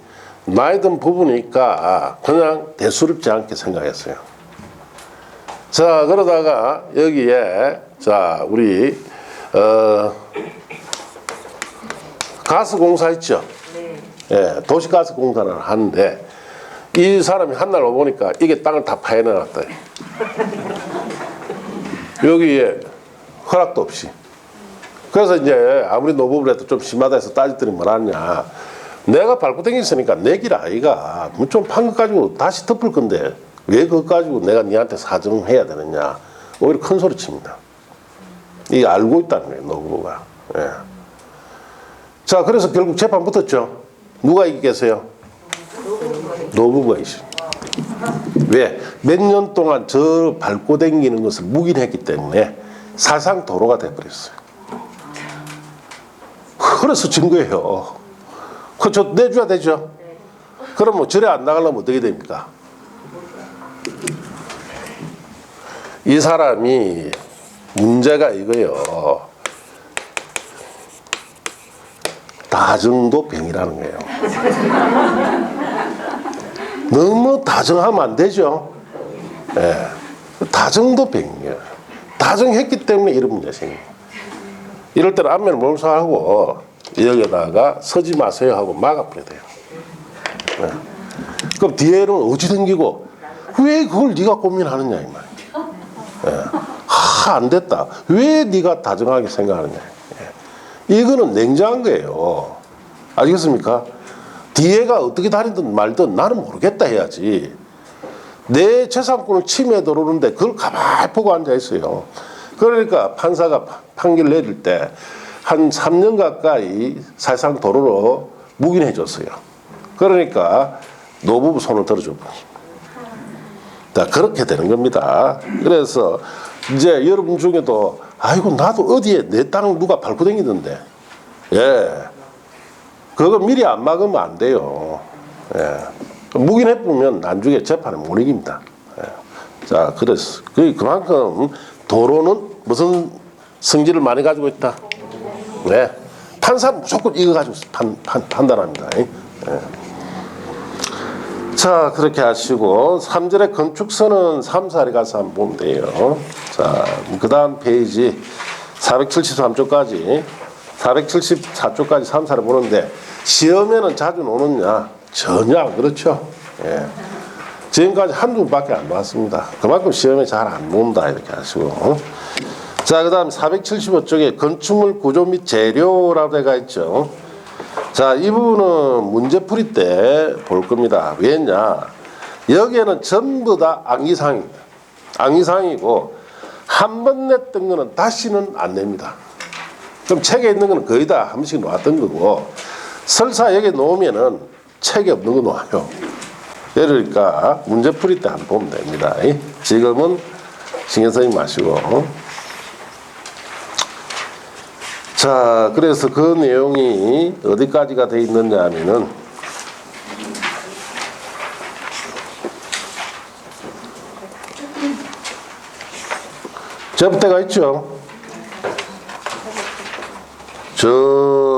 나이 든 부부니까 그냥 대수롭지 않게 생각했어요. 자, 그러다가 여기에 자, 우리 가스공사 있죠? 예, 도시가스공사를 하는데 이 사람이 한날 오보니까 이게 땅을 다 파헤쳐놨다. 여기에 허락도 없이. 그래서 이제 아무리 노부부를 해도 좀 심하다 해서 따지더니 뭐라냐. 내가 밟고 다녔으니까 내 길 아이가 뭐 좀 판 것 가지고 다시 덮을 건데 왜 그거 가지고 내가 니한테 사정해야 되느냐. 오히려 큰 소리 칩니다. 이게 알고 있다는 거예요, 노부부가. 예. 자, 그래서 결국 재판 붙었죠. 누가 이기겠어요? 노부부가 이기죠. 왜? 몇 년 동안 저 밟고 다니는 것을 묵인했기 때문에 사상 도로가 돼버렸어요. 그래서 진 거예요. 그저 내줘야 되죠. 그럼 뭐 절에 안 나가려면 어떻게 됩니까? 이 사람이 문제가 이거예요. 다정도 병이라는 거예요. 너무 다정하면 안 되죠. 예. 다정도 병이에요. 다정했기 때문에 이런 문제가 생겨요. 이럴 때는 안면을 몰수하고 여기다가 서지 마세요 하고 막아버려야 돼요. 예. 그럼 뒤에는 어찌 댕기고 왜 그걸 네가 고민하느냐 이 말이에요. 예. 안 됐다. 왜 네가 다정하게 생각하느냐. 예. 이거는 냉정한 거예요. 알겠습니까? 뒤에가 어떻게 다니든 말든 나는 모르겠다 해야지. 내 재산권을 침해 들어오는데 그걸 가만히 보고 앉아 있어요. 그러니까 판사가 판결 내릴 때 한 3년 가까이 사실상 도로로 묵인해 줬어요. 그러니까 노부부 손을 들어줘. 자, 그렇게 되는 겁니다. 그래서 이제 여러분 중에도 아이고 나도 어디에 내 땅을 누가 밟고 다니던데. 예. 그거 미리 안 막으면 안 돼요. 예. 묵인해 보면 나중에 재판에 못 이깁니다. 예. 자, 그래서 그만큼 도로는 무슨 성질을 많이 가지고 있다. 네. 판사는 무조건 이거 가지고 판단합니다. 예. 자, 그렇게 하시고 3절의 건축선은 3사리 가서 한번 보면 돼요. 자, 그 다음 페이지 473쪽까지 474쪽까지 3사를 보는데 시험에는 자주 나오느냐? 전혀 안 그렇죠. 예. 지금까지 한두 밖에 안 나왔습니다. 그만큼 시험에 잘 안 나온다 이렇게 하시고. 자, 그 다음 475쪽에 건축물 구조 및 재료라고 되어 있죠. 자, 이 부분은 문제풀이 때 볼 겁니다. 왜냐? 여기에는 전부 다 암기사항입니다. 암기사항이고 한 번 냈던 거는 다시는 안 냅니다. 그럼 책에 있는 거는 거의 다 한 번씩 놓았던 거고 설사 여기 놓으면은 책에 없는 거 놓아요. 그러니까 문제풀이 때 한번 보면 됩니다. 지금은 신경 쓰지 마시고. 자, 그래서 그 내용이 어디까지가 돼 있느냐 하면은 저부터가 있죠. 저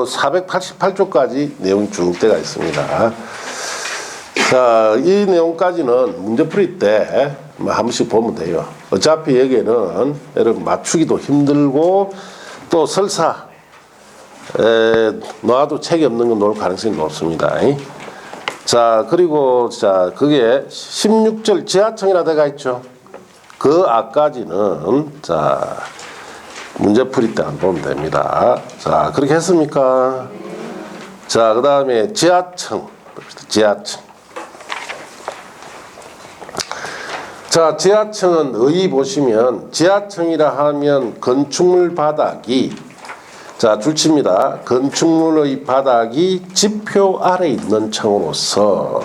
488쪽까지 내용이 쭉 되어 있습니다. 자, 이 내용까지는 문제풀이 때 한 번씩 보면 돼요. 어차피 여기에는 여러분 맞추기도 힘들고 또 설사 놔도 책이 없는 건 놓을 가능성이 높습니다. 자, 그리고 자, 그게 16절 지하청이라 되어 있죠. 그 앞까지는 자, 문제풀이 때 안 보면 됩니다. 자, 그렇게 했습니까? 자, 그 다음에 지하청. 지하청. 자, 지하청은 의의 보시면 지하청이라 하면 건축물 바닥이 자, 줄칩니다. 건축물의 바닥이 지표 아래 있는 층으로서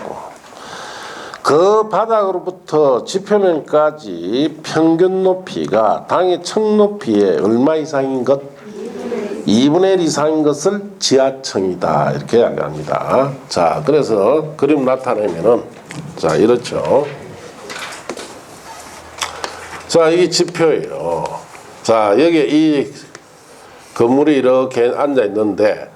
그 바닥으로부터 지표면까지 평균 높이가 당의 층 높이의 얼마 이상인 것? 2분의 1 이상인 것을 지하층이다. 이렇게 이야기합니다. 자, 그래서 그림 나타내면은 자, 이렇죠. 자, 이게 지표예요. 자, 여기에 이 건물이 이렇게 앉아 있는데,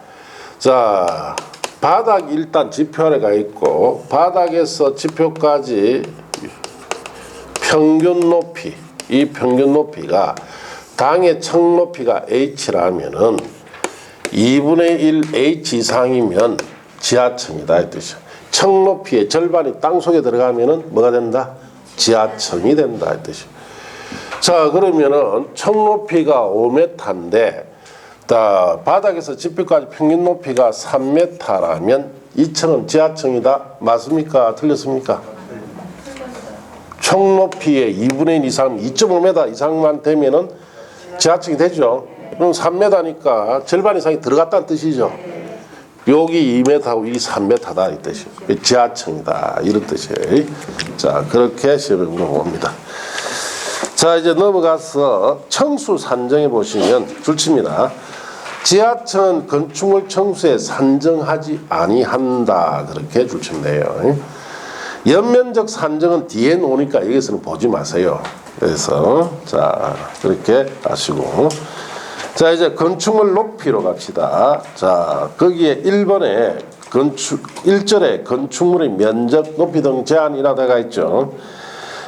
자, 바닥 일단 지표 아래가 있고, 바닥에서 지표까지 평균 높이, 이 평균 높이가 당의 층 높이가 H라면은 2분의 1 H 이상이면 지하층이다 이 뜻이야. 층 높이의 절반이 땅 속에 들어가면은 뭐가 된다? 지하층이 된다 이 뜻이야. 자, 그러면은 층 높이가 5m인데 자, 바닥에서 지표까지 평균 높이가 3m라면 이 층은 지하층이다. 맞습니까? 틀렸습니까? 총 높이의 2분의 1 이상, 2.5m 이상만 되면은 지하층이 되죠. 그럼 3m니까 절반 이상이 들어갔다는 뜻이죠. 여기 2m하고 이 3m다 이 뜻이에요. 지하층이다 이런 뜻이에요. 자, 그렇게 시험에 물어봅니다. 자, 이제 넘어가서 청수 산정해 보시면 줄칩니다. 지하층은 건축물 청수에 산정하지 아니한다. 그렇게 줄치면 돼요. 연면적 산정은 뒤에 놓으니까 여기서는 보지 마세요. 그래서 자, 그렇게 하시고 자, 이제 건축물 높이로 갑시다. 자, 거기에 1번에 1절에 건축물의 면적 높이 등 제한이라 되어 있죠.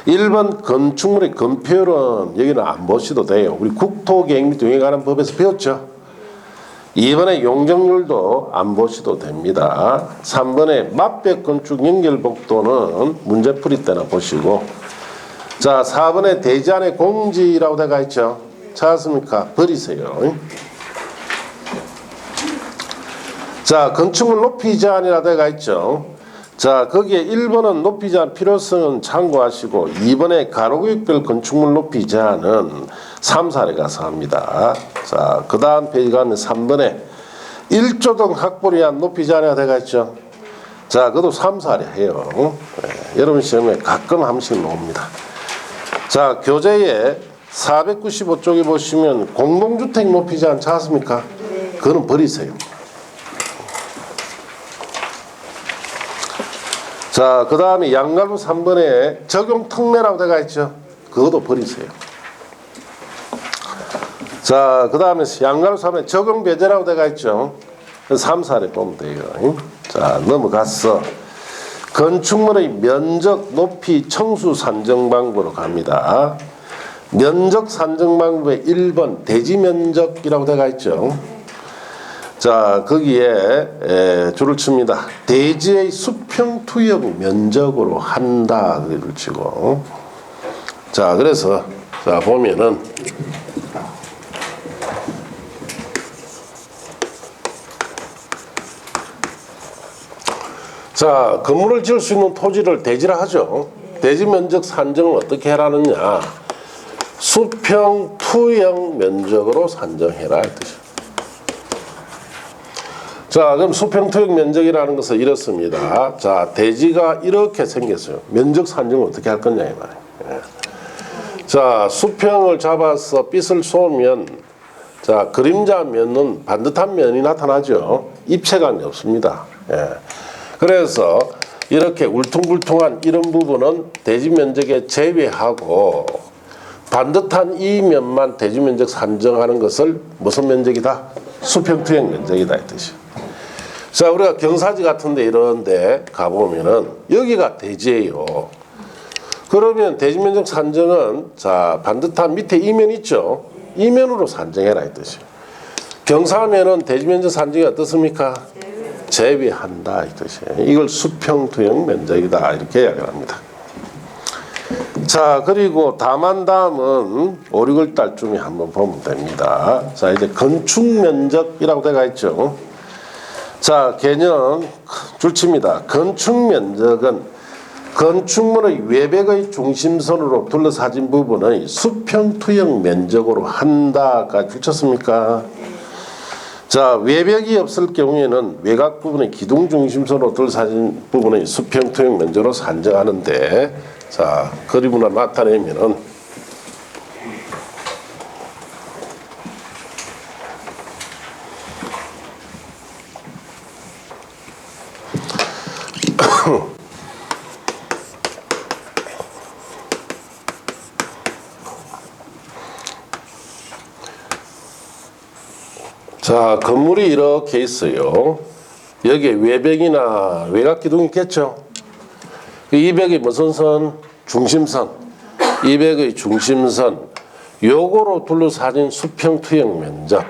1번 건축물의 건폐율은 여기는 안 보셔도 돼요. 우리 국토계획 및 등에 관한 법에서 배웠죠. 2번의 용적률도 안 보셔도 됩니다. 3번의 맞벽 건축 연결복도는 문제풀이 때나 보시고 자, 4번의 대지 안의 공지라고 되어 있죠. 찾았습니까? 버리세요. 자, 건축물 높이 제한이라 되어 있죠. 자, 거기에 1번은 높이 제한 필요성은 참고하시고 2번에 가로구역별 건축물 높이 제한은 3사례 가서 합니다. 자, 그 다음 페이지 가면 3번에 1조 등 확보를 위한 높이 제한이 되어 있죠. 자, 그것도 3사례 해요. 네, 여러분 시험에 가끔 한 번씩 나옵니다. 자, 교재에 495쪽에 보시면 공동주택 높이 제한 찾았습니까? 그거는 버리세요. 자, 그 다음에 양갈부 3번에 적용 특례라고 되어 있죠. 그것도 버리세요. 자, 그 다음에 양갈부 3번에 적용 배제라고 되어 있죠. 3사례 보면 돼요. 자, 넘어가서 건축물의 면적 높이 청수 산정 방법으로 갑니다. 면적 산정 방법의 1번 대지 면적이라고 되어 있죠. 자, 거기에 줄을 칩니다. 대지의 수평 투영 면적으로 한다. 그를 치고. 자, 그래서 자, 보면은 자, 건물을 지을 수 있는 토지를 대지라 하죠. 대지 면적 산정을 어떻게 해라느냐? 수평 투영 면적으로 산정해라 이 뜻이에요. 자, 그럼 수평 투영 면적이라는 것은 이렇습니다. 자, 대지가 이렇게 생겼어요. 면적 산정을 어떻게 할 거냐 이 말이에요. 예. 자, 수평을 잡아서 빗을 쏘면 자, 그림자 면은 반듯한 면이 나타나죠. 입체감이 없습니다. 예. 그래서 이렇게 울퉁불퉁한 이런 부분은 대지 면적에 제외하고 반듯한 이 면만 대지 면적 산정하는 것을 무슨 면적이다? 수평 투영 면적이다 이 뜻이에요. 자, 우리가 경사지 같은데 이런데 가보면은 여기가 대지예요. 그러면 대지 면적 산정은 자, 반듯한 밑에 이면 있죠. 이면으로 산정해라 이 뜻이에요. 경사면은 대지면적 산정이 어떻습니까? 제외한다 이 뜻이에요. 이걸 수평투영 면적이다 이렇게 이야기를 합니다. 자, 그리고 다만 다음은 5, 6월 달쯤에 한번 보면 됩니다. 자, 이제 건축 면적이라고 되어 있죠. 자, 개념 줄칩니다. 건축 면적은 건축물의 외벽의 중심선으로 둘러싸진 부분의 수평투영 면적으로 한다가 줄쳤습니까? 자, 외벽이 없을 경우에는 외곽 부분의 기둥 중심선으로 둘러싸진 부분의 수평투영 면적으로 산정하는데, 자, 그림으로 나타내면은 자, 건물이 이렇게 있어요. 여기에 외벽이나 외곽 기둥이 있겠죠. 이 벽이 무슨 선? 중심선. 이 벽의 중심선. 요거로 둘러싸진 수평투영 면적.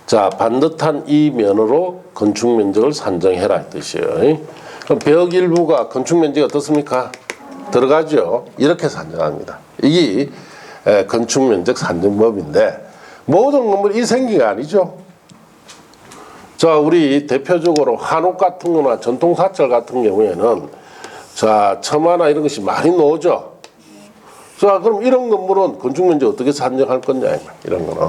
자, 반듯한 이 면으로 건축 면적을 산정해라 이 뜻이에요. 그럼 벽 일부가 건축 면적이 어떻습니까? 들어가죠. 이렇게 산정합니다. 이게 건축 면적 산정법인데 모든 건물이 생긴 게 아니죠. 자, 우리 대표적으로 한옥 같은 거나 전통사찰 같은 경우에는 자, 처마나 이런 것이 많이 나오죠. 자, 그럼 이런 건물은 건축면적 어떻게 산정할 거냐, 이런 거는.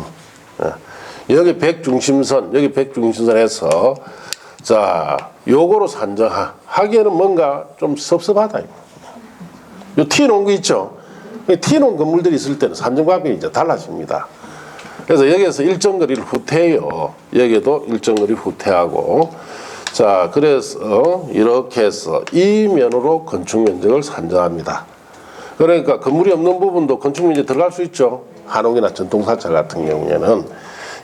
여기 백중심선, 여기 백중심선에서 자, 요거로 산정하기에는 뭔가 좀 섭섭하다. 요 티놓은 거 있죠. 티놓은 건물들이 있을 때는 산정법이 이제 달라집니다. 그래서 여기에서 일정 거리를 후퇴해요. 여기도 일정 거리 후퇴하고. 자, 그래서 이렇게 해서 이 면으로 건축 면적을 산정합니다. 그러니까 건물이 없는 부분도 건축 면적 들어갈 수 있죠. 한옥이나 전통사찰 같은 경우에는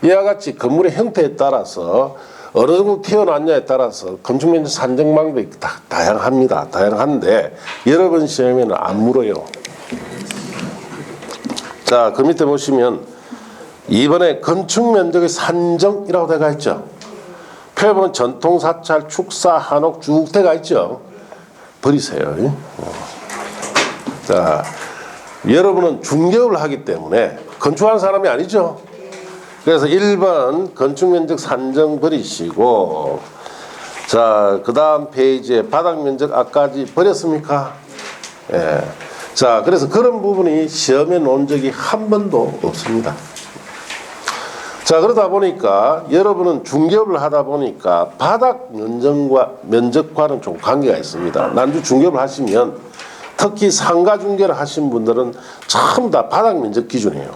이와 같이 건물의 형태에 따라서 어느 정도 튀어나왔냐에 따라서 건축 면적 산정 방법이 다양합니다. 다양한데 여러분 시험에는 안 물어요. 자, 그 밑에 보시면 이번에 건축 면적의 산정이라고 되어 있죠. 표본 전통사찰, 축사, 한옥 쭉 되어 있죠. 버리세요. 자, 여러분은 중개업을 하기 때문에 건축하는 사람이 아니죠. 그래서 1번 건축 면적 산정 버리시고, 자, 그 다음 페이지에 바닥 면적 아까지 버렸습니까? 예. 자, 그래서 그런 부분이 시험에 놓은 적이 한 번도 없습니다. 자, 그러다 보니까 여러분은 중개업을 하다 보니까 바닥 면적과는 좀 관계가 있습니다. 난주 중개업을 하시면 특히 상가 중개를 하신 분들은 전부 다 바닥 면적 기준이에요.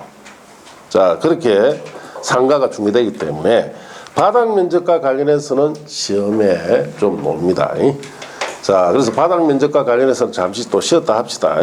자, 그렇게 상가가 중개되기 때문에 바닥 면적과 관련해서는 시험에 좀 놉니다. 자, 그래서 바닥 면적과 관련해서는 잠시 또 쉬었다 합시다.